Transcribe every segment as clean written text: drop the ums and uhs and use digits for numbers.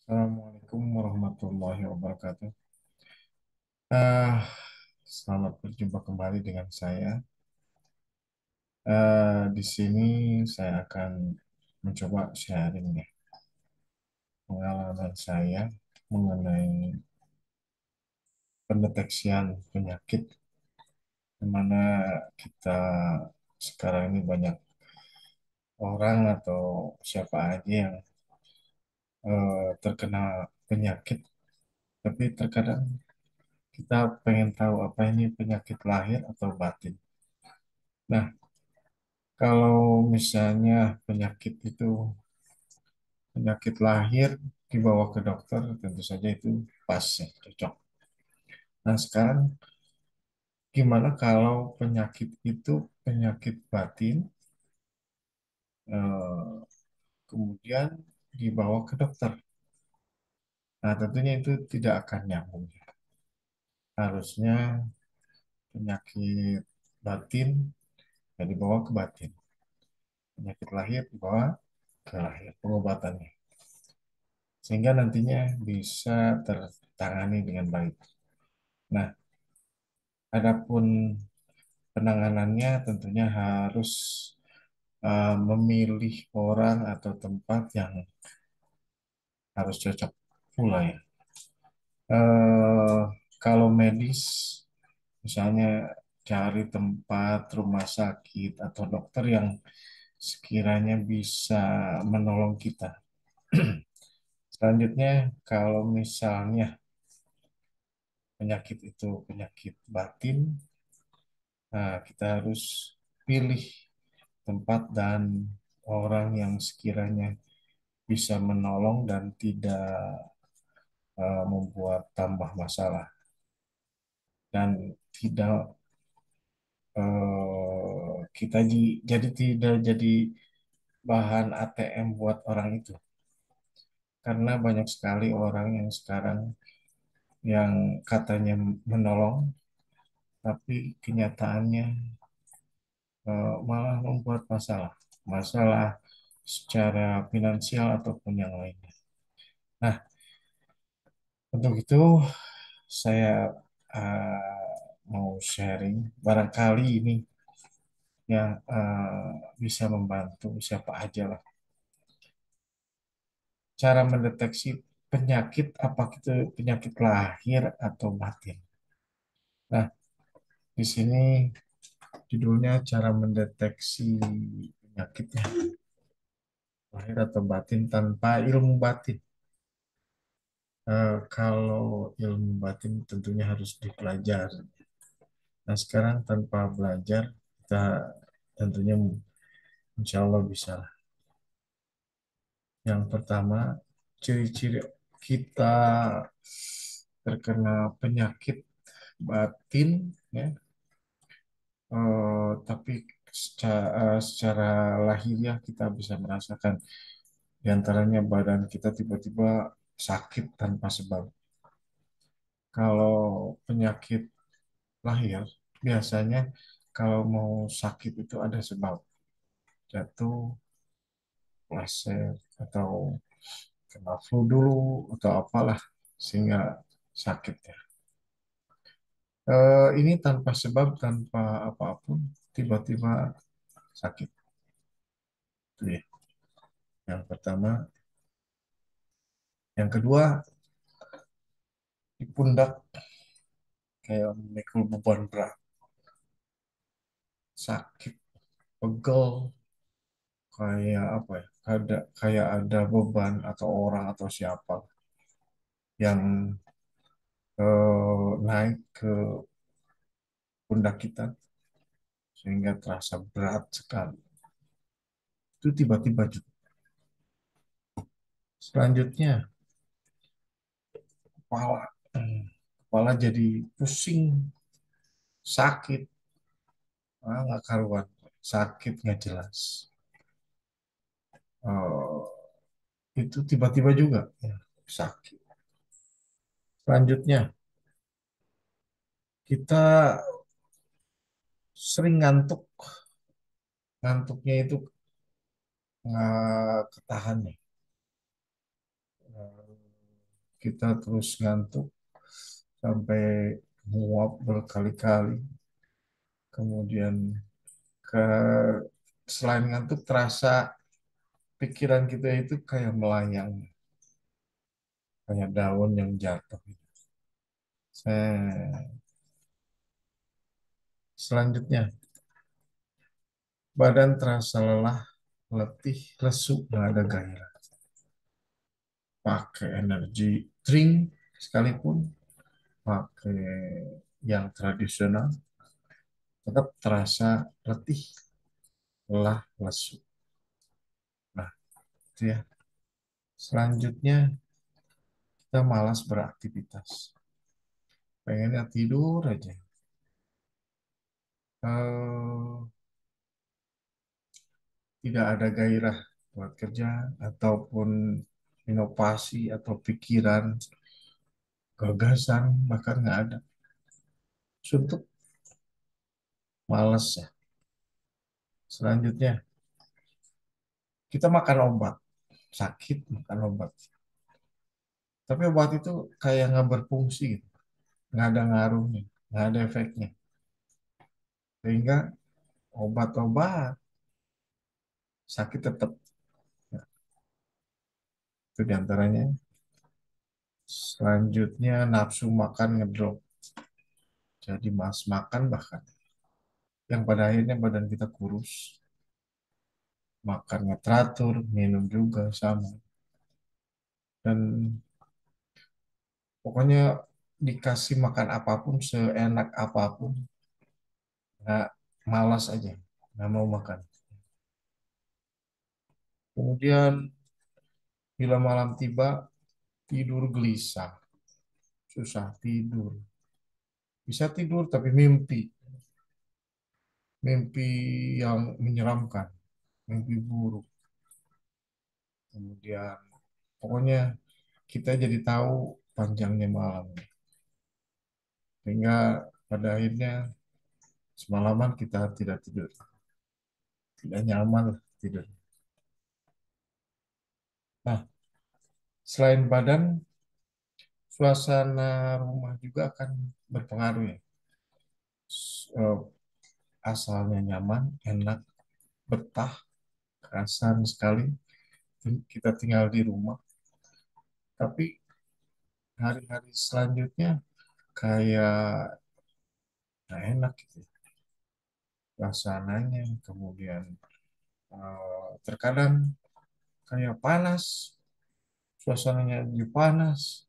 Assalamualaikum warahmatullahi wabarakatuh. Ah, Selamat berjumpa kembali dengan saya. Di sini saya akan mencoba sharing ya, pengalaman saya mengenai pendeteksian penyakit, di mana kita sekarang ini banyak orang atau siapa aja yang terkena penyakit, tapi terkadang kita pengen tahu apa ini penyakit lahir atau batin. Nah, kalau misalnya penyakit lahir dibawa ke dokter, tentu saja itu pas ya, cocok. Nah, sekarang gimana kalau penyakit itu penyakit batin, kemudian dibawa ke dokter? Nah, tentunya itu tidak akan nyambung. Harusnya penyakit batin ya dibawa ke batin, penyakit lahir dibawa ke lahir pengobatannya, sehingga nantinya bisa tertangani dengan baik. Nah, adapun penanganannya tentunya harus memilih orang atau tempat yang harus cocok pula ya. Eh, Kalau medis, misalnya cari tempat rumah sakit atau dokter yang sekiranya bisa menolong kita. Selanjutnya, kalau misalnya penyakit itu penyakit batin, nah kita harus pilih tempat dan orang yang sekiranya bisa menolong dan tidak membuat tambah masalah dan tidak kita jadi tidak jadi bahan ATM buat orang itu, karena banyak sekali orang yang sekarang yang katanya menolong tapi kenyataannya malah membuat masalah secara finansial ataupun yang lainnya. Nah, untuk itu saya mau sharing, barangkali ini yang bisa membantu siapa aja lah. Cara mendeteksi penyakit, apa itu penyakit lahir atau batin. Nah, di sini judulnya cara mendeteksi penyakitnya lahir atau batin tanpa ilmu batin. Kalau ilmu batin tentunya harus dipelajari. Nah, sekarang tanpa belajar, kita tentunya insya Allah bisa. Yang pertama, ciri-ciri kita terkena penyakit batin, ya, tapi secara lahiriah kita bisa merasakan di antaranya badan kita tiba-tiba sakit tanpa sebab. Kalau penyakit lahir, biasanya kalau mau sakit itu ada sebab, jatuh, pleset, atau kena flu dulu, atau apalah, sehingga sakit ya. Ini tanpa sebab, tanpa apapun, tiba-tiba sakit. Itu ya. Yang pertama. Yang kedua, di pundak kayak memikul beban berat, sakit, pegel, kayak apa ya? Kayak ada beban atau orang atau siapa yang naik ke pundak kita sehingga terasa berat sekali. Itu tiba-tiba juga. Selanjutnya, kepala. Kepala jadi pusing, sakit, nggak karuan, sakit nggak jelas. Itu tiba-tiba juga ya, sakit. Selanjutnya, kita sering ngantuk. Ngantuknya itu nggak ketahan nih. kita terus ngantuk sampai nguap berkali-kali. Kemudian ke selain ngantuk terasa pikiran kita itu kayak melayang, kayak daun yang jatuh. Selanjutnya, badan terasa lelah, letih, lesu, nggak ada gairah. Pakai energi drink sekalipun, pakai yang tradisional, tetap terasa letih, lelah, lesu. Nah, itu ya. Selanjutnya, kita malas beraktivitas. Pengennya tidur aja. Eh, Tidak ada gairah buat kerja ataupun inovasi atau pikiran, gagasan, bahkan nggak ada. Suntuk, malas ya. Selanjutnya, kita makan obat. Sakit, makan obat. Tapi obat itu kayak nggak berfungsi gitu. Nggak ada ngaruhnya, nggak ada efeknya. Sehingga obat-obat sakit tetap. Nah, itu diantaranya. Selanjutnya, nafsu makan ngedrop. Jadi mas makan bahkan. Yang pada akhirnya badan kita kurus. Makannya teratur, minum juga sama. Dan pokoknya dikasih makan apapun, seenak apapun, nggak malas aja, nggak mau makan. Kemudian bila malam tiba, tidur gelisah, susah tidur. Bisa tidur tapi mimpi, mimpi yang menyeramkan, mimpi buruk. Kemudian pokoknya kita jadi tahu panjangnya malam. Sehingga pada akhirnya semalaman kita tidak tidur, tidak nyaman lah tidur. Nah, selain badan, suasana rumah juga akan berpengaruh ya. Eh, Asalnya nyaman, enak, betah, kerasan sekali kita tinggal di rumah. Tapi hari-hari selanjutnya kayak nggak enak gitu ya. Suasananya, kemudian terkadang kayak panas, suasananya jadi panas,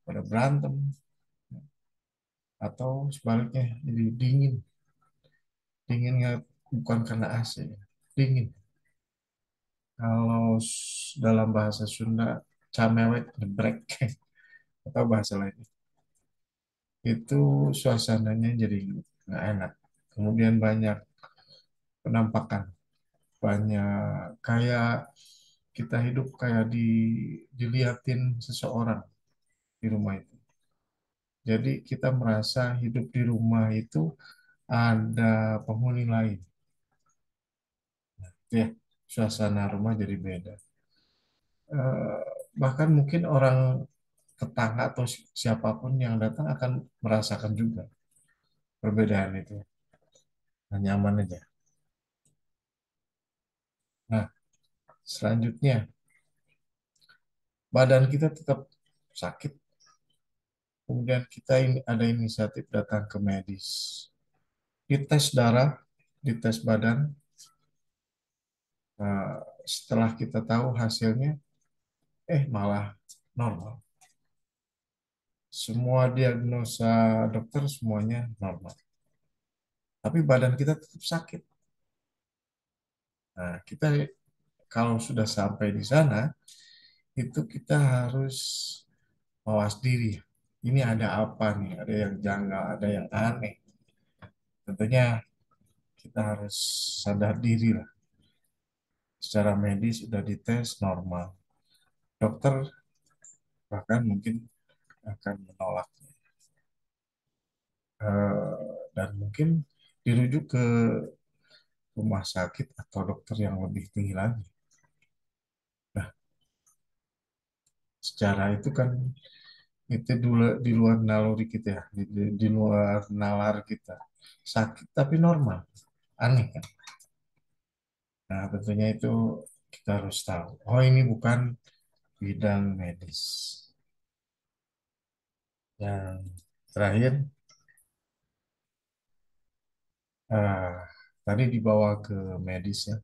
pada berantem, atau sebaliknya jadi dingin. Dinginnya bukan karena AC, ya. Dingin. Kalau dalam bahasa Sunda, camewek gebrek atau bahasa lain, itu suasananya jadi nggak enak. Kemudian banyak penampakan, banyak kayak kita hidup kayak diliatin seseorang di rumah itu. Jadi kita merasa hidup di rumah itu ada penghuni lain. Itu ya, suasana rumah jadi beda. Eh, Bahkan mungkin orang tetangga atau siapapun yang datang akan merasakan juga perbedaan itu. Nah, nyaman aja. Nah, selanjutnya, badan kita tetap sakit. Kemudian kita ini ada inisiatif datang ke medis. Dites darah, dites badan. Nah, setelah kita tahu hasilnya, malah normal. Semua diagnosa dokter semuanya normal. Tapi badan kita tetap sakit. Nah, kita kalau sudah sampai di sana, itu kita harus mawas diri. Ini ada apa nih? Ada yang janggal, ada yang aneh. Tentunya kita harus sadar diri lah. Secara medis sudah dites normal. Dokter bahkan mungkin akan menolak. Dan mungkin dirujuk ke rumah sakit atau dokter yang lebih tinggi lagi. Nah, secara itu kan itu dulu di luar naluri kita ya, di luar nalar kita. Sakit tapi normal, aneh kan? Nah, tentunya itu kita harus tahu. Oh, ini bukan bidang medis. Yang terakhir, ah, tadi dibawa ke medis ya,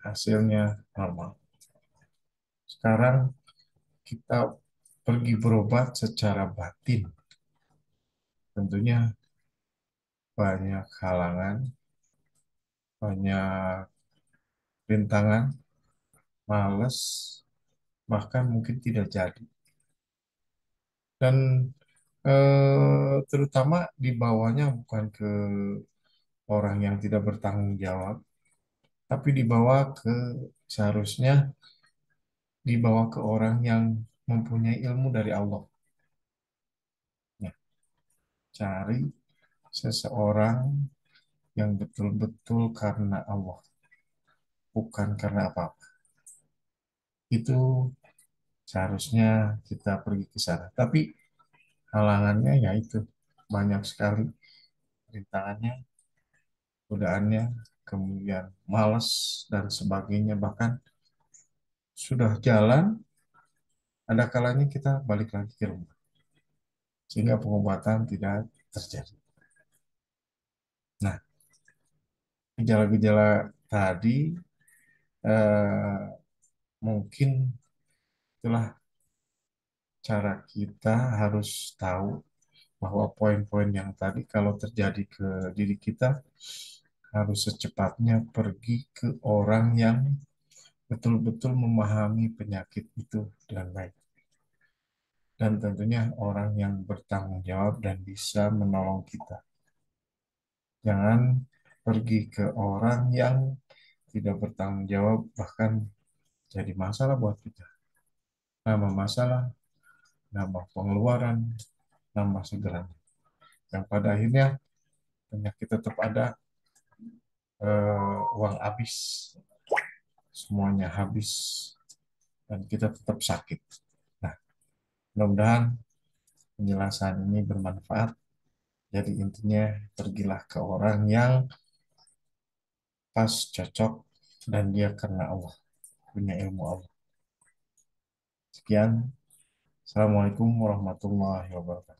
hasilnya normal. Sekarang kita pergi berobat secara batin. Tentunya banyak halangan, banyak rintangan, males, bahkan mungkin tidak jadi. Dan terutama dibawanya bukan ke orang yang tidak bertanggung jawab, tapi dibawa ke seharusnya dibawa ke orang yang mempunyai ilmu dari Allah. Ya, cari seseorang yang betul-betul karena Allah, bukan karena apa-apa. Itu seharusnya kita pergi ke sana. Tapi halangannya ya itu banyak sekali rintangannya, godaannya, kemudian malas dan sebagainya. Bahkan sudah jalan, ada kalanya kita balik lagi ke rumah sehingga pengobatan tidak terjadi. Nah, gejala-gejala tadi eh, mungkin itulah cara kita harus tahu bahwa poin-poin yang tadi kalau terjadi ke diri kita harus secepatnya pergi ke orang yang betul-betul memahami penyakit itu dengan baik. Dan tentunya orang yang bertanggung jawab dan bisa menolong kita. Jangan pergi ke orang yang tidak bertanggung jawab, bahkan jadi masalah buat kita. Nambah masalah, nambah pengeluaran, nambah segalanya. Yang pada akhirnya penyakit tetap ada, uang habis, semuanya habis, dan kita tetap sakit. Nah, mudah-mudahan penjelasan ini bermanfaat. Jadi intinya pergilah ke orang yang pas, cocok, dan dia karena Allah, punya ilmu Allah. Sekian. Assalamualaikum warahmatullahi wabarakatuh.